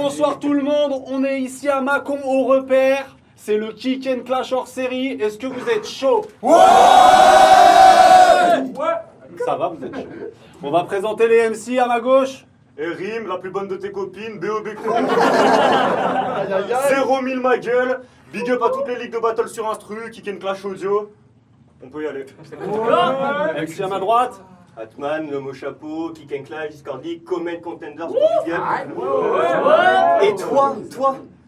bonsoir tout le monde, on est ici à Mâcon au repère. C'est le Kick and Clash hors série. Est-ce que vous êtes chaud? Ouais. Ça va, vous êtes chaud. On va présenter les MC à ma gauche. Erim, la plus bonne de tes copines, B.O.B. Crew. 0 000 ma gueule. Big up à toutes les ligues de battle sur instru, Kick and Clash audio. On peut y aller. MC à ma droite. Atman, l'homme au chapeau, Kick and Clash, Discord League, Comment Contenders, Et toi,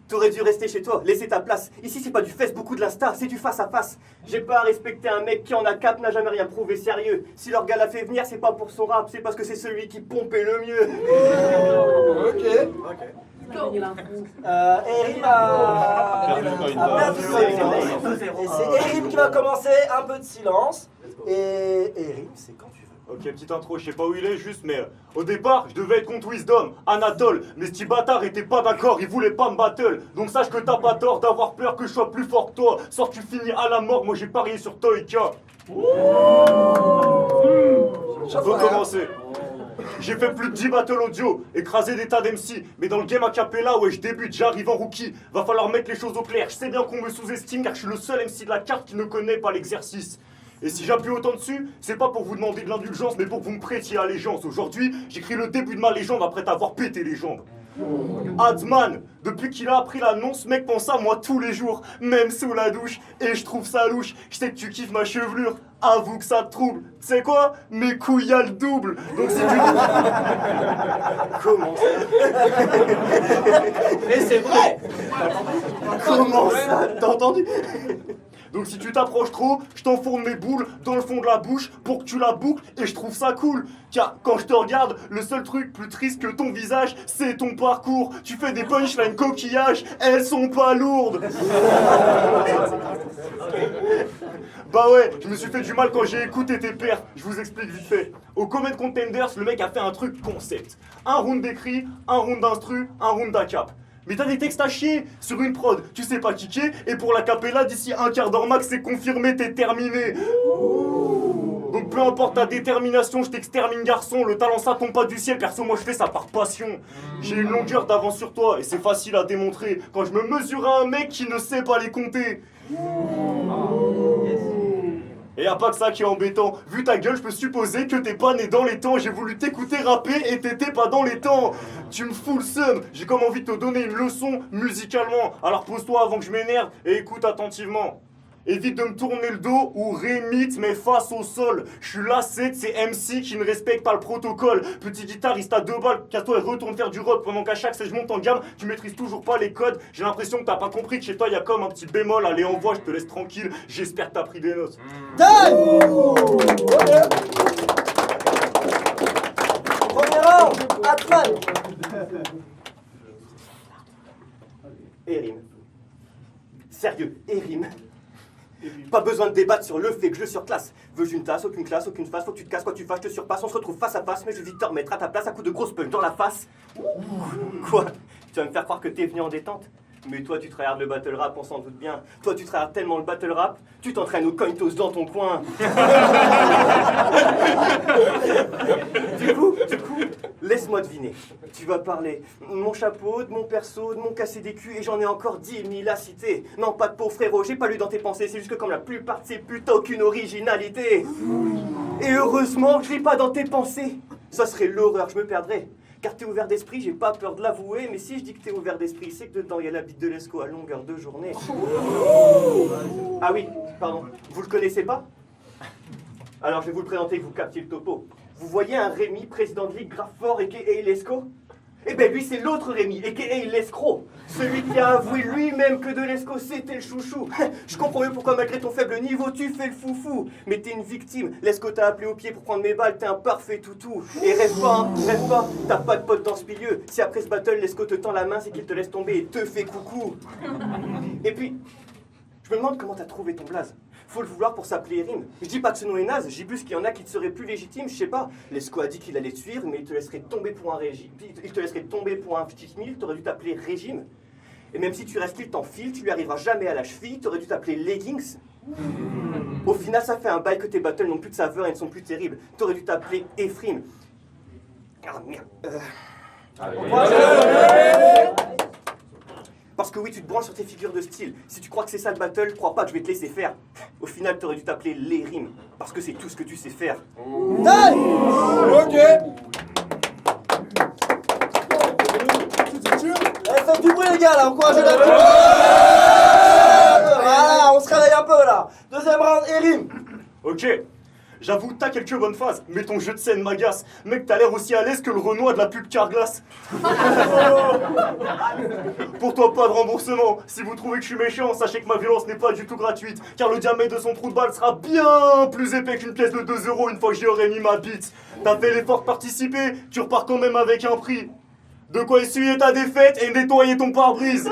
t'aurais dû rester chez toi, laisser ta place. Ici, c'est pas du Facebook ou de l'Insta, c'est du face à face. J'ai pas à respecter un mec qui en a cap, n'a jamais rien prouvé sérieux. Si leur gars l'a fait venir, c'est pas pour son rap, c'est parce que c'est celui qui pompait le mieux. Ok. Erim c'est Erim qui va commencer, un peu de silence. Et Erim, c'est quand tu veux. Ok, petite intro, je sais pas où il est juste, mais au départ, je devais être contre Wisdom, Anatole, mais ce petit bâtard était pas d'accord, il voulait pas me battle. Donc sache que t'as pas tort d'avoir peur que je sois plus fort que toi. Sors, tu finis à la mort, moi j'ai parié sur Toika. Recommencer. J'ai fait plus de 10 battles audio, écrasé des tas d'MC, mais dans le game a cappella, ouais, je débute, j'arrive en rookie. Va falloir mettre les choses au clair, je sais bien qu'on me sous-estime car je suis le seul MC de la carte qui ne connaît pas l'exercice. Et si j'appuie autant dessus, c'est pas pour vous demander de l'indulgence, mais pour que vous me prêtiez allégeance. Aujourd'hui, j'écris le début de ma légende après t'avoir pété les jambes. Adman, depuis qu'il a appris l'annonce, ce mec pense à moi tous les jours, même sous la douche, et je trouve ça louche. Je sais que tu kiffes ma chevelure, avoue que ça te trouble. Tu sais quoi? Mes couilles y a le double. Donc si tu... Comment ça? Mais c'est vrai. Comment ça? T'as entendu? Donc si tu t'approches trop, je t'enfourne mes boules dans le fond de la bouche pour que tu la boucles et je trouve ça cool. Car quand je te regarde, le seul truc plus triste que ton visage, c'est ton parcours. Tu fais des punchlines coquillages, elles sont pas lourdes. Bah ouais, je me suis fait du mal quand j'ai écouté tes perfs. Je vous explique vite fait. Au Comment Contenders, le mec a fait un truc concept. Un round d'écrit, un round d'instru, un round d'acap. Mais t'as des textes à chier sur une prod, tu sais pas kicker, et pour la capella, d'ici un quart d'heure max, c'est confirmé, t'es terminé. Donc peu importe ta détermination, je t'extermine garçon, le talent ça tombe pas du ciel, perso moi je fais ça par passion. J'ai une longueur d'avance sur toi, et c'est facile à démontrer, quand je me mesure à un mec qui ne sait pas les compter. Et y'a pas que ça qui est embêtant. Vu ta gueule, je peux supposer que t'es pas né dans les temps. J'ai voulu t'écouter rapper et t'étais pas dans les temps. Tu me fous le seum. J'ai comme envie de te donner une leçon musicalement. Alors pose-toi avant que je m'énerve et écoute attentivement. Évite de me tourner le dos ou rémite mes faces au sol. Je suis lassé de ces MC qui ne respectent pas le protocole. Petit guitariste à 2 balles, casse-toi et retourne faire du rock. Pendant qu'à chaque je monte en gamme, tu maîtrises toujours pas les codes. J'ai l'impression que t'as pas compris que chez toi y a comme un petit bémol. Allez, envoie, je te laisse tranquille. J'espère que t'as pris des notes. Premier round, Atman. Erim. Sérieux, Erim. Pas besoin de débattre sur le fait que je le surclasse. Veux-je une tasse, aucune classe, aucune face, faut que tu te casses, quoi tu fasses, je te surpasse, on se retrouve face à face, mais je vais vite te remettre à ta place à coup de grosse punch dans la face. Quoi? Tu vas me faire croire que t'es venu en détente? Mais toi tu tryhardes le battle rap, on s'en doute bien. Toi tu tryhardes tellement le battle rap, tu t'entraînes au coin toss dans ton coin. Du coup, laisse-moi deviner. Tu vas parler de mon chapeau, de mon perso, de mon cassé des culs, et j'en ai encore 10 000 à citer. Non, pas de pauvre frérot, j'ai pas lu dans tes pensées, c'est juste que comme la plupart de ces putes, t'as aucune originalité. Et heureusement que je l'ai pas dans tes pensées. Ça serait l'horreur, je me perdrais. Car t'es ouvert d'esprit, j'ai pas peur de l'avouer, mais si je dis que t'es ouvert d'esprit, c'est que dedans il y a la bite de l'Esco à longueur de journée. Ah oui, pardon, vous le connaissez pas? Alors je vais vous le présenter, que vous captiez le topo. Vous voyez un Rémi, président de ligue grave fort, a.k.a. l'Esco? Eh ben lui c'est l'autre Rémi, a.k.a. l'escroc. Celui qui a avoué lui-même que de l'Esco c'était le chouchou. Je comprends mieux pourquoi malgré ton faible niveau tu fais le foufou. Mais t'es une victime, l'Esco t'a appelé au pied pour prendre mes balles, t'es un parfait toutou. Et rêve pas, t'as pas de pote dans ce milieu. Si après ce battle l'Esco te tend la main, c'est qu'il te laisse tomber et te fait coucou. Et puis, je me demande comment t'as trouvé ton blaze. Faut le vouloir pour s'appeler Erim. Je dis pas que ce nom est naze, j'ibuse qu'il y en a qui te seraient plus légitimes, je sais pas. L'esco a dit qu'il allait te suivre, mais il te laisserait tomber pour un régime. Il te laisserait tomber pour un petit mille, t'aurais dû t'appeler Régime. Et même si tu restes qu'il t'enfile, tu lui arriveras jamais à la cheville, t'aurais dû t'appeler Leggings. Au final, ça fait un bail que tes battles n'ont plus de saveur et ne sont plus terribles. T'aurais dû t'appeler Ephraim. Ah merde. que oui, tu te branches sur tes figures de style. Si tu crois que c'est ça le battle, crois pas que je vais te laisser faire. Au final, t'aurais dû t'appeler les rimes, parce que c'est tout ce que tu sais faire. Taille. Ok. Faites du bruit les gars là, encouragez la troupe. Voilà, on se réveille un peu là. Deuxième round, Erim. Ok. J'avoue, t'as quelques bonnes phases, mais ton jeu de scène m'agace. Mec, t'as l'air aussi à l'aise que le Renoir de la pub Carglass. Pour toi, pas de remboursement. Si vous trouvez que je suis méchant, sachez que ma violence n'est pas du tout gratuite. Car le diamètre de son trou de balle sera bien plus épais qu'une pièce de 2 € une fois que j'y aurai mis ma bite. T'as fait l'effort de participer, tu repars quand même avec un prix. De quoi essuyer ta défaite et nettoyer ton pare-brise.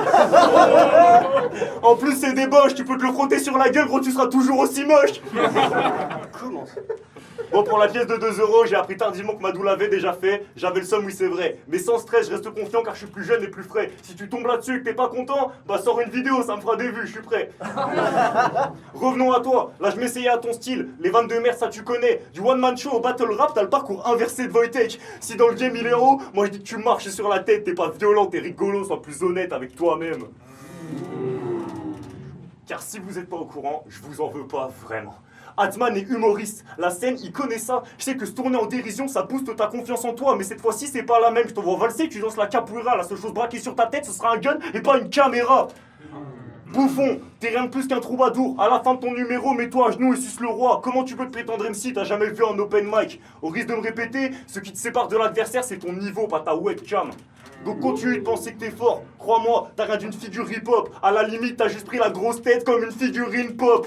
En plus, c'est des boches, tu peux te le frotter sur la gueule, gros, tu seras toujours aussi moche. Comment ça? Bon, pour la pièce de 2 €, j'ai appris tardivement que Madou l'avait déjà fait. J'avais le seum, oui, c'est vrai. Mais sans stress, je reste confiant car je suis plus jeune et plus frais. Si tu tombes là-dessus et que t'es pas content, bah sors une vidéo, ça me fera des vues, je suis prêt. Revenons à toi. Là, je m'essayais à ton style. Les 22 mers, ça tu connais. Du one-man show au battle rap, t'as le parcours inversé de Wojtek. Si dans le game il est haut, moi je dis que tu marches sur la tête. T'es pas violent, t'es rigolo, sois plus honnête avec toi-même. Car si vous êtes pas au courant, je vous en veux pas vraiment. Atman est humoriste, la scène il connaît ça. Je sais que se tourner en dérision ça booste ta confiance en toi, mais cette fois-ci c'est pas la même. Je te vois valser, tu lances la capoeira, la seule chose braquée sur ta tête ce sera un gun et pas une caméra. Bouffon, t'es rien de plus qu'un troubadour. À la fin de ton numéro, mets-toi à genoux et suce le roi. Comment tu peux te prétendre MC, t'as jamais vu un open mic? Au risque de me répéter, ce qui te sépare de l'adversaire c'est ton niveau, pas ta webcam. Donc continue de penser que t'es fort. Crois-moi, t'as rien d'une figure hip-hop. À la limite, t'as juste pris la grosse tête comme une figurine pop.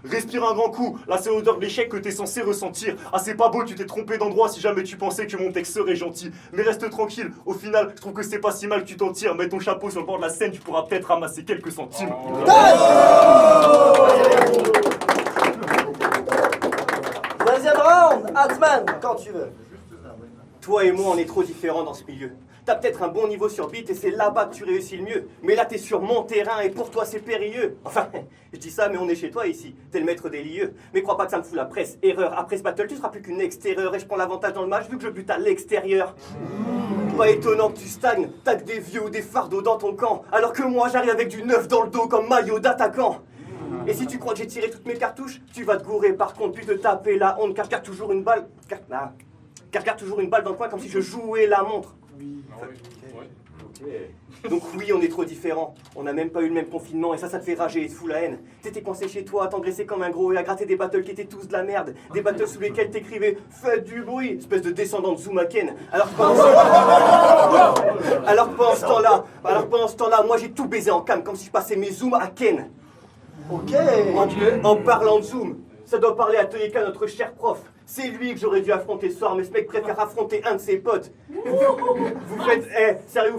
Respire un grand coup, là c'est l'odeur de l'échec que t'es censé ressentir. Ah c'est pas beau, tu t'es trompé d'endroit si jamais tu pensais que mon texte serait gentil. Mais reste tranquille, au final, je trouve que c'est pas si mal que tu t'en tires. Mets ton chapeau sur le bord de la scène, tu pourras peut-être ramasser quelques centimes. Deuxième round, Atman, quand tu veux. Toi et moi, on est trop différents dans ce milieu. T'as peut-être un bon niveau sur beat et c'est là-bas que tu réussis le mieux. Mais là, t'es sur mon terrain et pour toi, c'est périlleux. Enfin, je dis ça, mais on est chez toi ici. T'es le maître des lieux. Mais crois pas que ça me fout la presse. Erreur. Après ce battle, tu seras plus qu'une extérieure et je prends l'avantage dans le match vu que je bute à l'extérieur. Pas étonnant que tu stagnes. T'as que des vieux ou des fardeaux dans ton camp. Alors que moi, j'arrive avec du neuf dans le dos comme maillot d'attaquant. Et si tu crois que j'ai tiré toutes mes cartouches, tu vas te gourer par contre, puis te taper la honte. Car garde toujours une balle. Car toujours une balle dans le coin comme si je jouais la montre. Donc oui, on est trop différents. On n'a même pas eu le même confinement et ça te fait rager et te fout la haine. T'étais coincé chez toi, à t'engraisser comme un gros et à gratter des battles qui étaient tous de la merde. Des battles sous lesquels t'écrivais « Faites du bruit !» espèce de descendant de Zoumaken. Alors que pendant ce temps-là, moi j'ai tout baisé en cam comme si je passais mes zooms à Ken. Ok. En parlant de zoom, ça doit parler à Toyeka, notre cher prof. C'est lui que j'aurais dû affronter ce soir, mais ce mec préfère affronter un de ses potes. Vous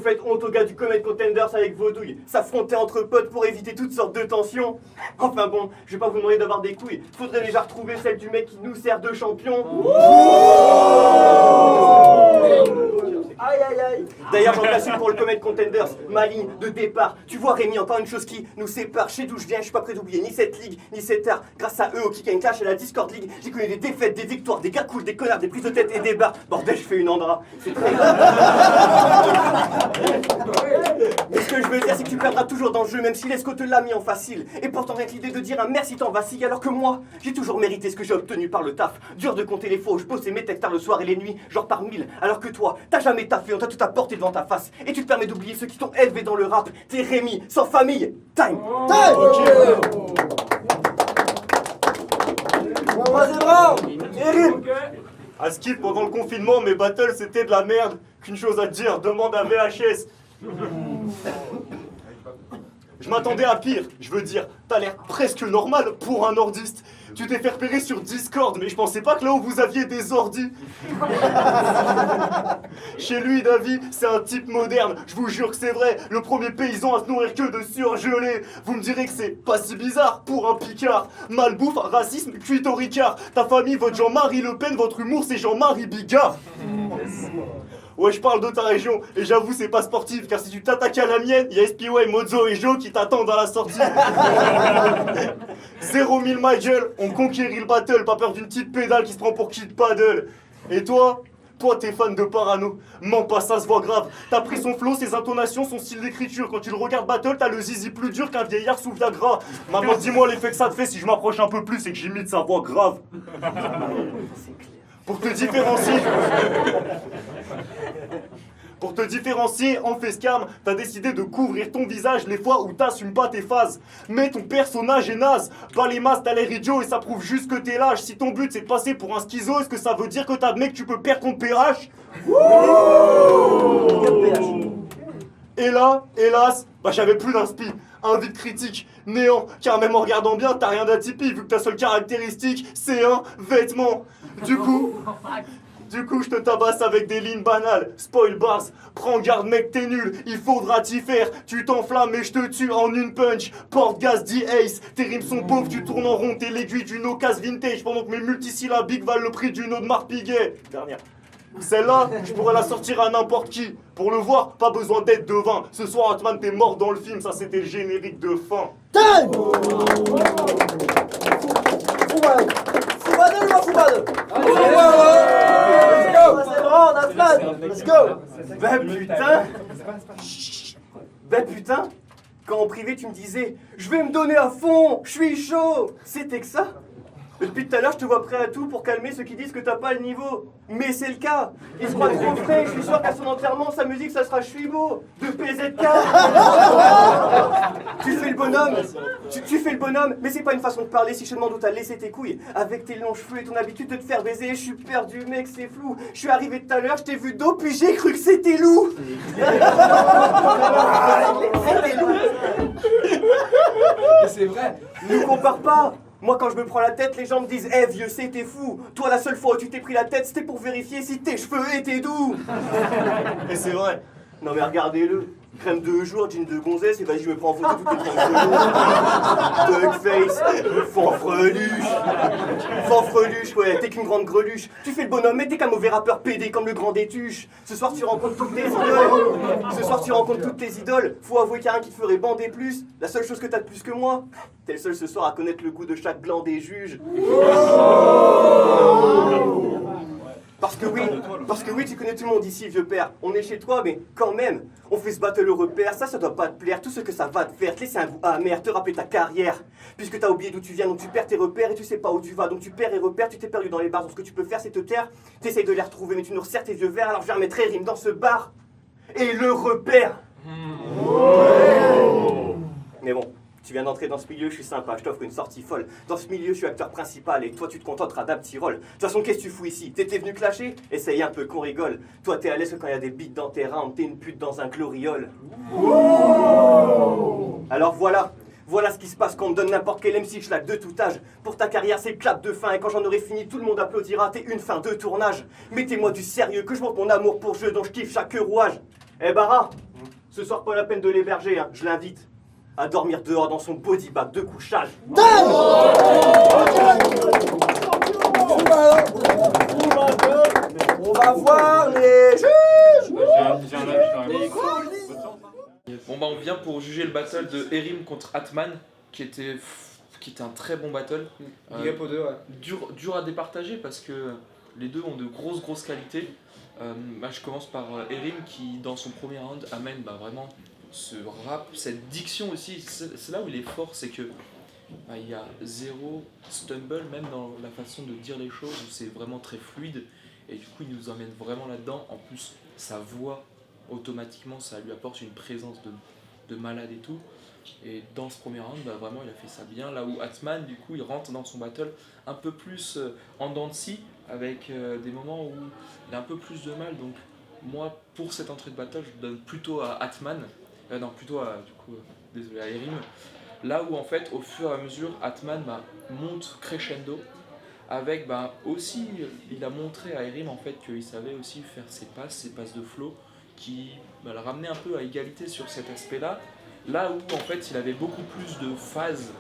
faites honte aux gars du Comet Contenders avec vos douilles. S'affronter entre potes pour éviter toutes sortes de tensions. Enfin bon, je vais pas vous demander d'avoir des couilles. Faudrait déjà retrouver celle du mec qui nous sert de champion. Aïe aïe aïe. D'ailleurs, j'en place une pour le Comet Contenders, ma ligne de départ. Tu vois Rémi, encore une chose qui nous sépare. Je sais d'où je viens, je suis pas prêt d'oublier ni cette ligue, ni cet art. Grâce à eux, au Kick and Clash et à la Discord League, j'ai connu des défaites, des victoires, des gars cool, des connards, des prises de tête et des barres. Bordel, je fais une Andra. C'est très grave. Mais ce que je veux dire, c'est que tu perdras toujours dans le jeu, même si l'Esco te l'a mis en facile. Et pourtant, rien que l'idée de dire un merci t'en vacille, alors que moi, j'ai toujours mérité ce que j'ai obtenu par le taf. Dur de compter les fois où je bossais mes textes tard le soir et les nuits, genre par 1000. Alors que toi, t'as jamais taffé, on t'a tout apporté devant ta face. Et tu te permets d'oublier ceux qui t'ont élevé dans le rap. T'es Rémi, sans famille. Time. Troisième round, Erim. À Skip, pendant le confinement, mes battles c'était de la merde. Qu'une chose à te dire, demande à VHS. Je m'attendais à pire, je veux dire, t'as l'air presque normal pour un nordiste. Tu t'es fait repérer sur Discord, mais je pensais pas que là où vous aviez des ordis. Chez lui, David, c'est un type moderne, je vous jure que c'est vrai, le premier paysan à se nourrir que de surgelés. Vous me direz que c'est pas si bizarre pour un picard. Malbouffe, racisme, cuite au Ricard. Ta famille vote Jean-Marie Le Pen, votre humour c'est Jean-Marie Bigard. Ouais, je parle de ta région, et j'avoue, c'est pas sportif, car si tu t'attaques à la mienne, y a SPY, Mozo et Joe qui t'attendent à la sortie. 0 000 ma gueule, on conquérit le battle, pas peur d'une petite pédale qui se prend pour Kid Paddle. Et toi, Toi, t'es fan de Parano. Mens pas, ça se voit grave. T'as pris son flow, ses intonations, son style d'écriture. Quand tu le regardes battle, t'as le zizi plus dur qu'un vieillard sous Viagra. Maman, dis-moi l'effet que ça te fait si je m'approche un peu plus et que j'imite sa voix grave. Pour te différencier. Pour te différencier en facecam, t'as décidé de couvrir ton visage les fois où t'assumes pas tes phases. Mais ton personnage est naze. Pas les masses, t'as l'air idiot et ça prouve juste que t'es lâche. Si ton but c'est de passer pour un schizo, est-ce que ça veut dire que t'admets que tu peux perdre ton PH? Et là, hélas, j'avais plus d'inspi. Un vide critique, néant, car même en regardant bien, t'as rien d'atypique, vu que ta seule caractéristique, c'est un vêtement. Du coup, je te tabasse avec des lignes banales. Spoil bars, prends garde mec, t'es nul, il faudra t'y faire. Tu t'enflammes et je te tue en une punch. Porte-gaz dit ace, tes rimes sont pauvres, tu tournes en rond, t'es l'aiguille d'une occasion vintage. Pendant que mes multisyllabiques valent le prix d'une eau de Marpiguet. Dernière. Celle-là, je pourrais la sortir à n'importe qui. Pour le voir, pas besoin d'être devin. Ce soir, Atman, t'es mort dans le film, ça c'était le générique de fin. Time. Fubade ou pas Fubade? Let's go. C'est bon, on a fan. Let's go. Bah putain. Bah putain. Quand en privé tu me disais je vais me donner à fond, je suis chaud. C'était que ça. Depuis tout à l'heure, je te vois prêt à tout pour calmer ceux qui disent que t'as pas le niveau. Mais c'est le cas. Il se croit trop frais. Je suis sûr qu'à son enterrement, sa musique, ça sera Je suis beau de PZK. Tu fais le bonhomme. Tu fais le bonhomme. Mais c'est pas une façon de parler si je te demande où t'as laissé tes couilles. Avec tes longs cheveux et ton habitude de te faire baiser, je suis perdu, mec, c'est flou. Je suis arrivé tout à l'heure, je t'ai vu d'eau, puis j'ai cru que c'était loup. C'était loup. Et c'est vrai. Ne compare pas. Moi, quand je me prends la tête, les gens me disent « Eh vieux, c'était fou. Toi, la seule fois où tu t'es pris la tête, c'était pour vérifier si tes cheveux étaient doux. » Et c'est vrai. Non mais regardez-le. Crème de jour, jean de gonzesse, et vas-y, je me prends en photo toutes les 30 secondes. Duckface, fanfreluche. Fanfreluche, ouais, t'es qu'une grande greluche. Tu fais le bonhomme, mais t'es qu'un mauvais rappeur pédé comme le grand Détuche. Ce soir, tu rencontres toutes tes idoles. Faut avouer qu'il y a un qui te ferait bander plus. La seule chose que t'as de plus que moi, t'es le seul ce soir à connaître le goût de chaque gland des juges. Parce que oui, tu connais tout le monde ici, vieux père. On est chez toi, mais quand même, on fait ce battle au repère, ça doit pas te plaire. Tout ce que ça va te faire, te laisser un goût amer, te rappeler ta carrière. Puisque t'as oublié d'où tu viens, donc tu perds tes repères et tu sais pas où tu vas. Donc tu perds et repères, tu t'es perdu dans les bars. Donc ce que tu peux faire, c'est te taire. T'essayes de les retrouver, mais tu nous resserres tes vieux verres. Alors je vais remettre rime dans ce bar. Et le repère. Mais bon. Tu viens d'entrer dans ce milieu, je suis sympa, je t'offre une sortie folle. Dans ce milieu, je suis acteur principal et toi, tu te contenteras d'un petit rôle. De toute façon, qu'est-ce que tu fous ici? T'étais venu clasher? Essaye un peu qu'on rigole. Toi, t'es à l'aise que quand il y a des beats dans tes rounds, t'es une pute dans un gloriole. Alors voilà ce qui se passe quand on me donne n'importe quel MC schlag de tout âge. Pour ta carrière, c'est le clap de fin et quand j'en aurai fini, tout le monde applaudira. T'es une fin de tournage. Mettez-moi du sérieux, que je montre mon amour pour jeu dont je kiffe chaque rouage. Eh Bara, ce soir, pas la peine de l'héberger, hein, je l'invite à dormir dehors dans son body bag de couchage. On va voir les juges. Bon bah on vient pour juger le battle de Erim contre Atman, qui était un très bon battle. Dur à départager parce que les deux ont de grosses qualités. Je commence par Erim qui dans son premier round amène vraiment ce rap, cette diction aussi. C'est là où il est fort, c'est que il y a zéro stumble même dans la façon de dire les choses, où c'est vraiment très fluide et du coup il nous emmène vraiment là-dedans. En plus sa voix automatiquement ça lui apporte une présence de malade et tout, et dans ce premier round vraiment il a fait ça bien, là où Atman du coup il rentre dans son battle un peu plus en dents de scie, avec des moments où il a un peu plus de mal. Donc moi pour cette entrée de battle je donne plutôt à Atman, plutôt à désolé, à Erim, là où en fait au fur et à mesure Atman monte crescendo avec aussi il a montré à Erim en fait qu'il savait aussi faire ses passes de flow qui le ramenait un peu à égalité sur cet aspect là où en fait il avait beaucoup plus de phases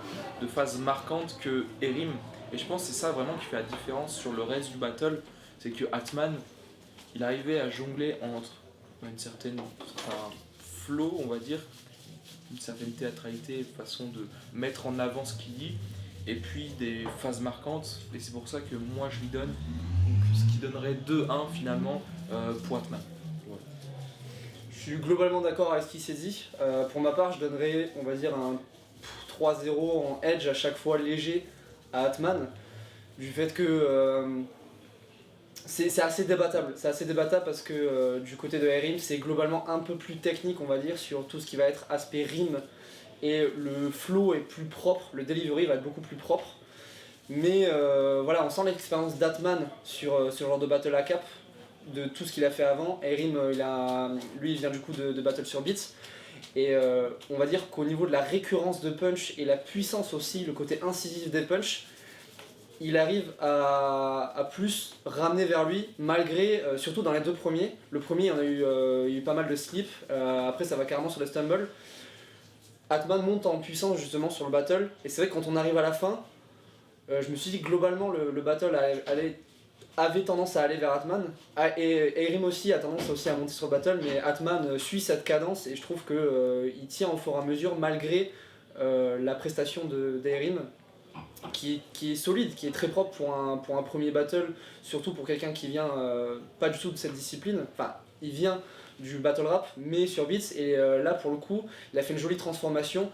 marquantes que Erim, et je pense que c'est ça vraiment qui fait la différence sur le reste du battle, c'est que Atman il arrivait à jongler entre une certaine flow, on va dire, une certaine théâtralité, façon de mettre en avant ce qu'il dit, et puis des phases marquantes, et c'est pour ça que moi je lui donne ce qui donnerait 2-1 finalement pour Atman. Je suis globalement d'accord avec ce qui s'est dit. Pour ma part, je donnerais, on va dire, un 3-0 en edge à chaque fois léger à Atman. Du fait que c'est assez débattable. C'est assez débattable parce que du côté de Erim, c'est globalement un peu plus technique, on va dire, sur tout ce qui va être aspect rime. Et le flow est plus propre, le delivery va être beaucoup plus propre. Mais voilà, on sent l'expérience d'Atman sur ce genre de battle à cap, de tout ce qu'il a fait avant. Erim, lui, il vient du coup de battle sur beats. Et on va dire qu'au niveau de la récurrence de punch et la puissance aussi, le côté incisif des punch, il arrive à plus ramener vers lui, malgré, surtout dans les deux premiers. Le premier, il y a eu pas mal de slip, après ça va carrément sur le stumble. Atman monte en puissance justement sur le battle, et c'est vrai que quand on arrive à la fin, je me suis dit que globalement le battle avait tendance à aller vers Atman, et Erim aussi a tendance aussi à monter sur le battle, mais Atman suit cette cadence et je trouve qu'il tient au fur et à mesure malgré la prestation d'Erim qui est solide, qui est très propre pour un premier battle, surtout pour quelqu'un qui vient pas du tout de cette discipline, enfin il vient du battle rap mais sur beats, et là pour le coup il a fait une jolie transformation.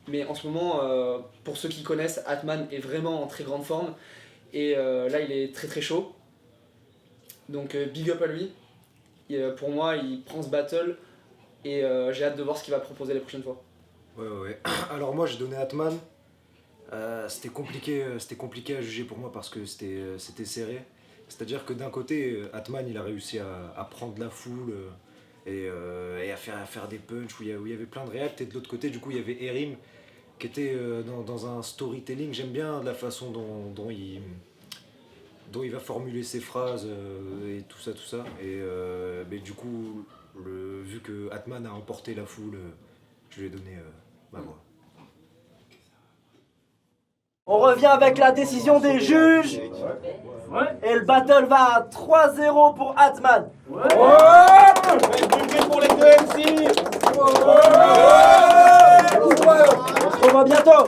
Mais en ce moment, pour ceux qui connaissent, Atman est vraiment en très grande forme. Et là, il est très très chaud. Donc big up à lui. Pour moi, il prend ce battle. Et j'ai hâte de voir ce qu'il va proposer les prochaines fois. Ouais. Alors moi, j'ai donné Atman. C'était compliqué à juger pour moi parce que c'était serré. C'est-à-dire que d'un côté, Atman, il a réussi à prendre la foule et à faire des punchs où il y avait plein de reacts. Et de l'autre côté, du coup, il y avait Erim qui était dans un storytelling. J'aime bien la façon dont il va formuler ses phrases et tout ça. Et mais du coup, vu que Atman a emporté la foule, je lui ai donné ma voix. On revient avec la décision des juges. Et le battle va à 3-0 pour Atman. Pour les deux MC. On se revoit bientôt.